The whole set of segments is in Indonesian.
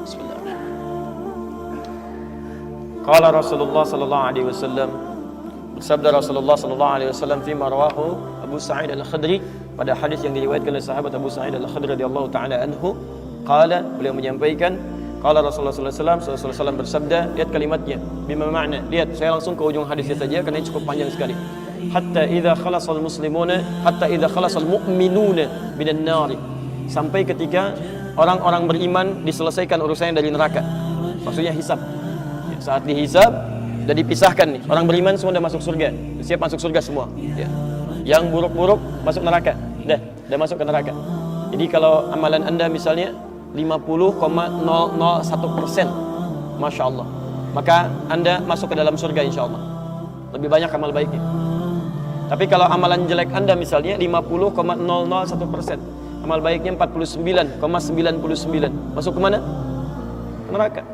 Bismillahirrahmanirrahim. Qala Rasulullah sallallahu alaihi wasallam, bersabda Rasulullah sallallahu alaihi wasallam fima rawahu Abu Sa'id Al-Khudri, pada hadis yang diriwayatkan oleh sahabat Abu Sa'id Al-Khudri radhiyallahu taala anhu, qala, beliau menyampaikan, qala Rasulullah sallallahu alaihi wasallam bersabda, lihat kalimatnya, bima makna, lihat saya langsung ke ujung hadisnya saja karena ini cukup panjang sekali. Hatta idza khalasal muslimuna, hatta idza khalasal mu'minuna minan nar, sampai ketika orang-orang beriman diselesaikan urusannya dari neraka. Maksudnya hisab. Ya, saat dihisab sudah dipisahkan nih. Orang beriman semua sudah masuk surga. Siap masuk surga semua. Ya. Yang buruk-buruk masuk neraka. Dah masuk ke neraka. Jadi kalau amalan Anda misalnya 50,001%, Masya Allah, maka Anda masuk ke dalam surga insya Allah. Lebih banyak amal baiknya. Tapi kalau amalan jelek Anda misalnya 50,001%, amal baiknya 49,99, masuk kemana? Ke neraka.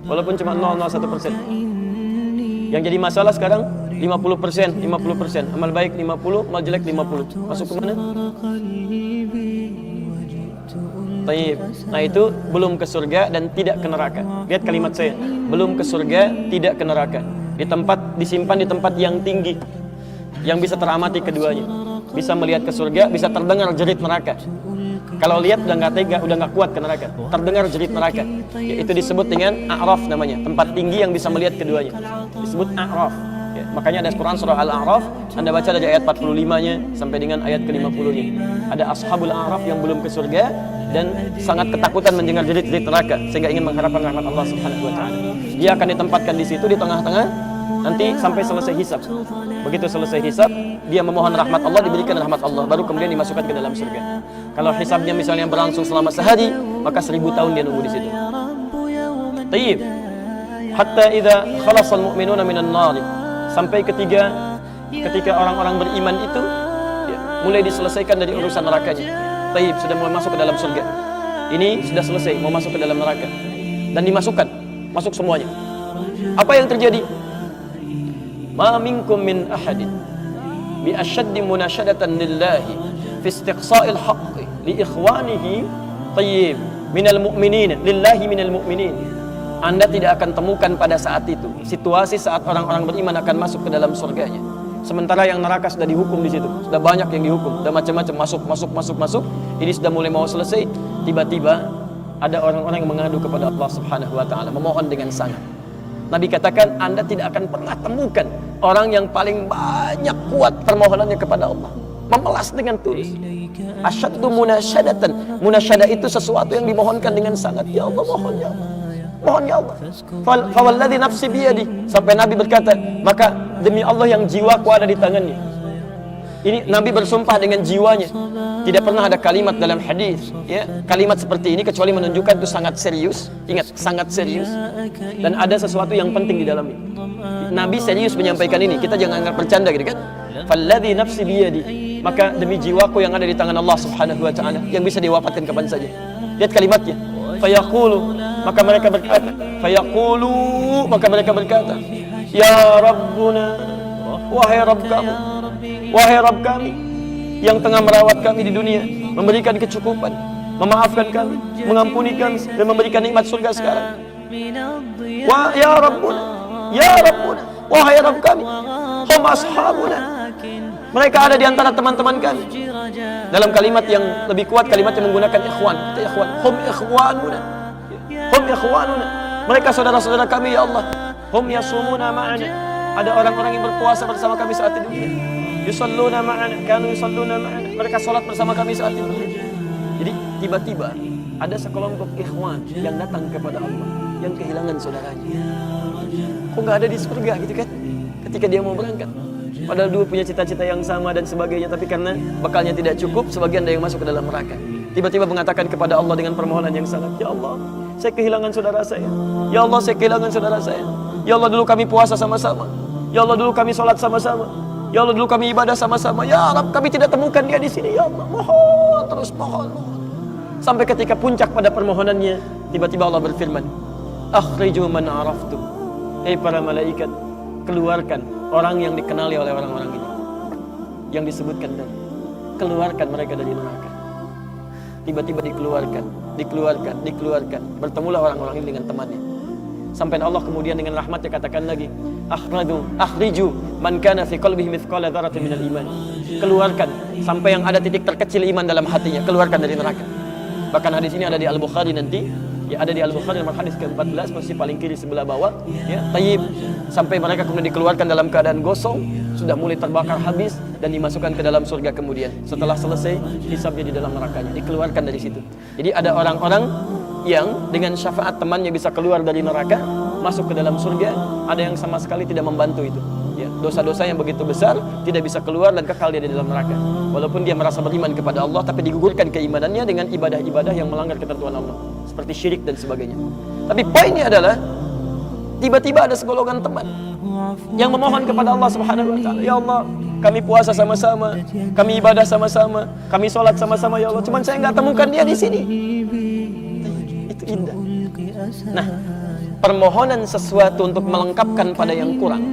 Walaupun cuma 0,01%. Yang jadi masalah sekarang 50%, amal baik 50, amal jelek 50. Masuk kemana? Taib. Nah itu belum ke surga dan tidak ke neraka. Lihat kalimat saya, belum ke surga, tidak ke neraka. Disimpan di tempat yang tinggi, yang bisa teramati keduanya. Bisa melihat ke surga, bisa terdengar jerit neraka. Kalau lihat udah nggak tega, udah nggak kuat ke neraka. Terdengar jerit neraka. Ya, itu disebut dengan A'raf namanya, tempat tinggi yang bisa melihat keduanya. Disebut A'raf. Ya, makanya ada Quran surah Al-A'raf, Anda baca dari ayat 45-nya sampai dengan ayat ke-50-nya. Ada ashabul A'raf yang belum ke surga dan sangat ketakutan mendengar jerit-jerit neraka sehingga ingin mengharapkan rahmat Allah Subhanahu wa taala. Dia akan ditempatkan di situ di tengah-tengah nanti sampai selesai hisab. Begitu selesai hisab, dia memohon rahmat Allah, diberikan rahmat Allah, baru kemudian dimasukkan ke dalam surga. Kalau hisabnya misalnya berlangsung selama sehari, maka 1000 tahun dia nunggu di situ. Tayyib. Hatta idza khalasal mu'minuna minan nar, sampai ketika orang-orang beriman itu ya, mulai diselesaikan dari urusan nerakanya. Tayyib, sudah mulai masuk ke dalam surga. Ini sudah selesai, mau masuk ke dalam neraka. Dan dimasukkan, masuk semuanya. Apa yang terjadi? Ma minkum min ahadin bi ashaddi munashadatan lillahi fi istiqsa'il haqqi li ikhwanihi tayyib minal mu'minin lillahi minal mu'minin. Anda tidak akan temukan pada saat itu situasi saat orang-orang beriman akan masuk ke dalam surganya, sementara yang neraka sudah dihukum di situ, sudah banyak yang dihukum, sudah macam-macam masuk. Ini sudah mulai mau selesai, tiba-tiba ada orang-orang yang mengadu kepada Allah Subhanahu wa taala, memohon dengan sangat. Nabi katakan, Anda tidak akan pernah temukan orang yang paling banyak kuat permohonannya kepada Allah, memelas dengan tulus. Asyaddu munasyadatan. Munasyadah itu sesuatu yang dimohonkan dengan sangat. Ya Allah, mohon ya Allah. Mohon ya Allah. Fawalladzi nafsi biyadi. Sampai Nabi berkata, maka demi Allah yang jiwaku ada di tangannya. Ini Nabi bersumpah dengan jiwanya. Tidak pernah ada kalimat dalam hadis, ya, kalimat seperti ini kecuali menunjukkan itu sangat serius. Ingat, sangat serius. Dan ada sesuatu yang penting di dalamnya. Nabi serius menyampaikan ini. Kita jangan anggap bercanda gitu kan. Falladzi nafsi biyadi. Maka demi jiwaku yang ada di tangan Allah Subhanahu wa taala, yang bisa diwafatkan kapan saja. Lihat kalimatnya. Fayaqulu, maka mereka berkata, ya Rabbuna, wahai Rabb kami, wahai Rabb kami yang tengah merawat kami di dunia, memberikan kecukupan, memaafkan kami, mengampuni kami, dan memberikan nikmat surga sekarang. Ya Rabbuna, wahai Rabb kami, hum ashabuna, mereka ada di antara teman-teman kami. Dalam kalimat yang lebih kuat, kalimat yang menggunakan ikhwan, kata ikhwan, hum ikhwanuna, mereka saudara-saudara kami ya Allah. Hum yasumuna ma'ana, ada orang-orang yang berpuasa bersama kami saat di dunia. Yusalluna ma'ana, kanu yusalluna ma'ana, mereka salat bersama kami saat di dunia. Jadi tiba-tiba ada sekelompok ikhwan yang datang kepada Allah, yang kehilangan saudaranya. Kok nggak ada di surga gitu kan? Ketika dia mau berangkat, padahal dua punya cita-cita yang sama dan sebagainya, tapi karena bekalnya tidak cukup, sebagian ada yang masuk ke dalam neraka. Tiba-tiba mengatakan kepada Allah dengan permohonan yang sangat, ya Allah, saya kehilangan saudara saya. Ya Allah, saya kehilangan saudara saya. Ya Allah, dulu kami puasa sama-sama. Ya Allah, dulu kami sholat sama-sama. Ya Allah, dulu kami ibadah sama-sama. Ya Rabb, kami tidak temukan dia di sini. Ya Allah, mohon, terus mohon. Sampai ketika puncak pada permohonannya, tiba-tiba Allah berfirman, akhriju man araftu. Para malaikat, keluarkan orang yang dikenali oleh orang-orang ini, yang disebutkan tadi. Keluarkan mereka dari neraka. Tiba-tiba dikeluarkan. dikeluarkan. Bertemulah orang-orang ini dengan temannya. Sampai Allah kemudian dengan rahmatnya katakan lagi, akhriju man kana fi qalbihi mithqala dzarratin minal iman. Keluarkan sampai yang ada titik terkecil iman dalam hatinya, keluarkan dari neraka. Bahkan hadis ini ada di Al-Bukhari nanti, ya ada di Al-Bukhari nomor hadis ke-14, posisi paling kiri sebelah bawah, ya, tayyib, sampai mereka kemudian dikeluarkan dalam keadaan gosong, sudah mulai terbakar habis dan dimasukkan ke dalam surga kemudian. Setelah selesai hisabnya di dalam nerakanya, dikeluarkan dari situ. Jadi ada orang-orang yang dengan syafaat temannya bisa keluar dari neraka, masuk ke dalam surga, ada yang sama sekali tidak membantu itu. Ya, dosa-dosa yang begitu besar tidak bisa keluar dan kekal dia di dalam neraka. Walaupun dia merasa beriman kepada Allah, tapi digugurkan keimanannya dengan ibadah-ibadah yang melanggar ketentuan Allah, seperti syirik dan sebagainya. Tapi poinnya adalah tiba-tiba ada segolongan teman yang memohon kepada Allah Subhanahu wa taala, ya Allah, kami puasa sama-sama, kami ibadah sama-sama, kami sholat sama-sama ya Allah, cuman saya nggak temukan dia di sini. Itu indah. Nah, permohonan sesuatu untuk melengkapkan pada yang kurang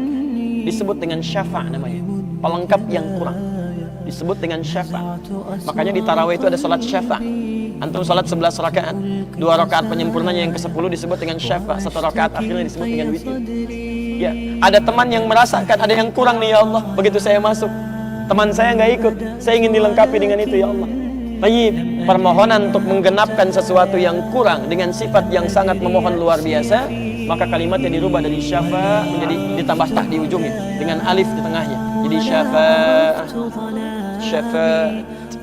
disebut dengan syafa' namanya. Pelengkap yang kurang disebut dengan syafa'. Makanya di tarawih itu ada salat syafa'. Antum salat 11 rakaat, 2 rakaat penyempurnanya yang ke-10 disebut dengan syafa', 1 rakaat akhirnya disebut dengan witir. Ya, ada teman yang merasakan ada yang kurang nih ya Allah. Begitu saya masuk, teman saya nggak ikut, saya ingin dilengkapi dengan itu ya Allah. Tayyib, permohonan untuk menggenapkan sesuatu yang kurang dengan sifat yang sangat memohon luar biasa, maka kalimatnya dirubah dari syafa' menjadi ditambah ta di ujungnya dengan alif di tengahnya. Jadi syafa'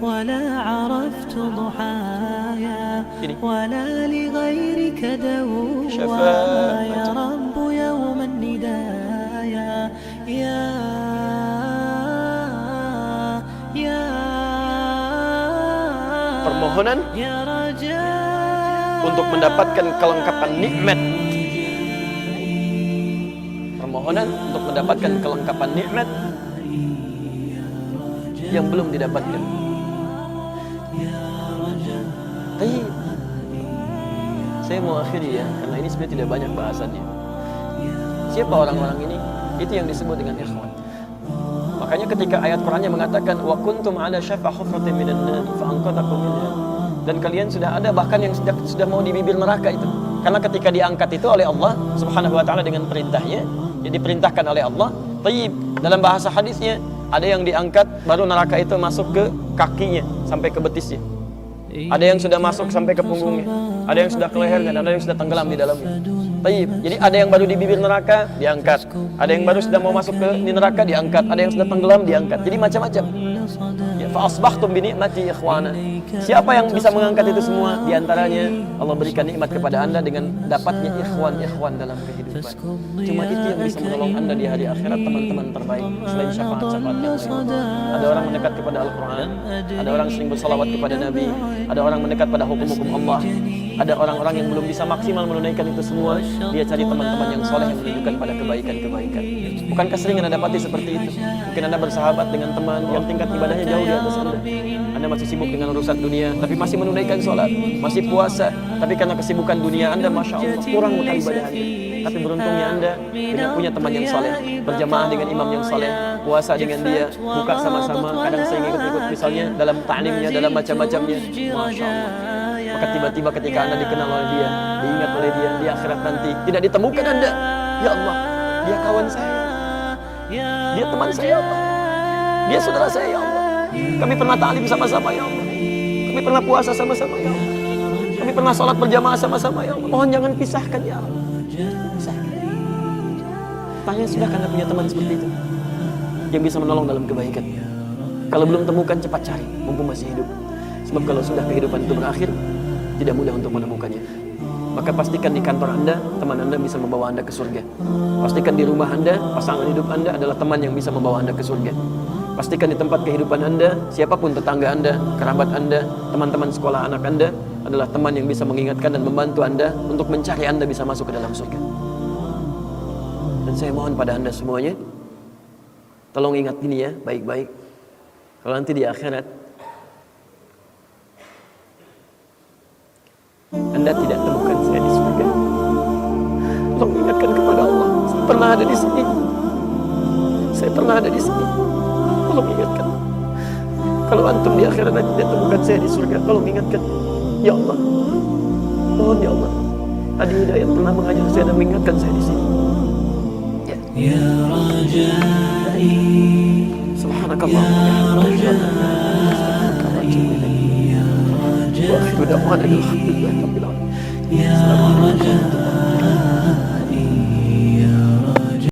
ولا عرفت ضحايا ولا لغيرك دوا يا رب يوم الندايا يا permohonan untuk mendapatkan kelengkapan nikmat. Permohonan untuk mendapatkan kelengkapan nikmat yang belum didapatkan. Saya mau akhiri ya, karena ini sebenarnya tidak banyak bahasannya. Siapa orang-orang ini? Itu yang disebut dengan ikhwan. Makanya ketika ayat Qur'annya mengatakan wa kuntum ala syafa hufratin minan nar fa anqadhakum minha, dan kalian sudah ada bahkan yang sudah mau di bibir neraka itu. Karena ketika diangkat itu oleh Allah Subhanahu wa taala dengan perintahnya, yang diperintahkan oleh Allah. Tayyib, dalam bahasa hadisnya ada yang diangkat baru neraka itu masuk ke kakinya sampai ke betisnya. Ada yang sudah masuk sampai ke punggungnya, ada yang sudah ke lehernya, dan ada yang sudah tenggelam di dalamnya. Tayyib. Jadi ada yang baru di bibir neraka diangkat, ada yang baru sudah mau masuk ke di neraka diangkat, ada yang sudah tenggelam diangkat. Jadi macam-macam. Ya, fa asbahtum bi ni'mati ikhwana. Siapa yang bisa mengangkat itu semua? Di antaranya Allah berikan nikmat kepada Anda dengan dapatnya ikhwan dalam kehidupan. Cuma itu yang bisa menolong Anda di hari akhirat, teman-teman terbaik selain syafaat-syafaat yang lain. Ada orang mendekat kepada Al-Qur'an, ada orang sering bersalawat kepada Nabi, ada orang mendekat pada hukum-hukum Allah. Ada orang-orang yang belum bisa maksimal menunaikan itu semua, dia cari teman-teman yang soleh yang menunjukkan pada kebaikan-kebaikan. Bukankah sering Anda dapati seperti itu? Mungkin Anda bersahabat dengan teman yang tingkat ibadahnya jauh di atas Anda. Anda masih sibuk dengan urusan dunia, tapi masih menunaikan sholat, masih puasa, tapi karena kesibukan dunia Anda, Masya Allah, kurang bekal ibadah Anda. Tapi beruntungnya Anda dengan punya teman yang soleh, berjamaah dengan imam yang soleh, puasa dengan dia, buka sama-sama, kadang saya ikut-ikut misalnya dalam ta'limnya, dalam macam-macamnya. Masya Allah. Maka tiba-tiba ketika Anda dikenal oleh dia, diingat oleh dia, di akhirat nanti tidak ditemukan Anda. Ya Allah, dia kawan saya, dia teman saya ya Allah, dia saudara saya ya Allah. Kami pernah ta'lim sama-sama ya Allah, kami pernah puasa sama-sama ya Allah, kami pernah sholat berjamaah sama-sama ya Allah. Mohon jangan pisahkan ya Allah. Pisahkan. Tanya, sudah Anda punya teman seperti itu yang bisa menolong dalam kebaikan? Kalau belum temukan, cepat cari mumpung masih hidup. Sebab kalau sudah kehidupan itu berakhir, tidak mudah untuk menemukannya. Maka pastikan di kantor Anda, teman Anda bisa membawa Anda ke surga. Pastikan di rumah Anda, pasangan hidup Anda adalah teman yang bisa membawa Anda ke surga. Pastikan di tempat kehidupan Anda, siapapun tetangga Anda, kerabat Anda, teman-teman sekolah anak Anda adalah teman yang bisa mengingatkan dan membantu Anda untuk mencari Anda bisa masuk ke dalam surga. Dan saya mohon pada Anda semuanya, tolong ingat ini ya, baik-baik. Kalau nanti di akhirat Anda tidak temukan saya di surga, tolong ingatkan kepada Allah, saya pernah ada di sini, saya pernah ada di sini. Tolong ingatkan. Kalau antum di akhirat nanti tidak temukan saya di surga, tolong ingatkan. Ya Allah, Adi Hidayat pernah mengajar saya dan mengingatkan saya di sini. يا رجائي Subhanakallah. يا رجائي Wa akhiru da'wana alhamdulillahi rabbil alamin. يا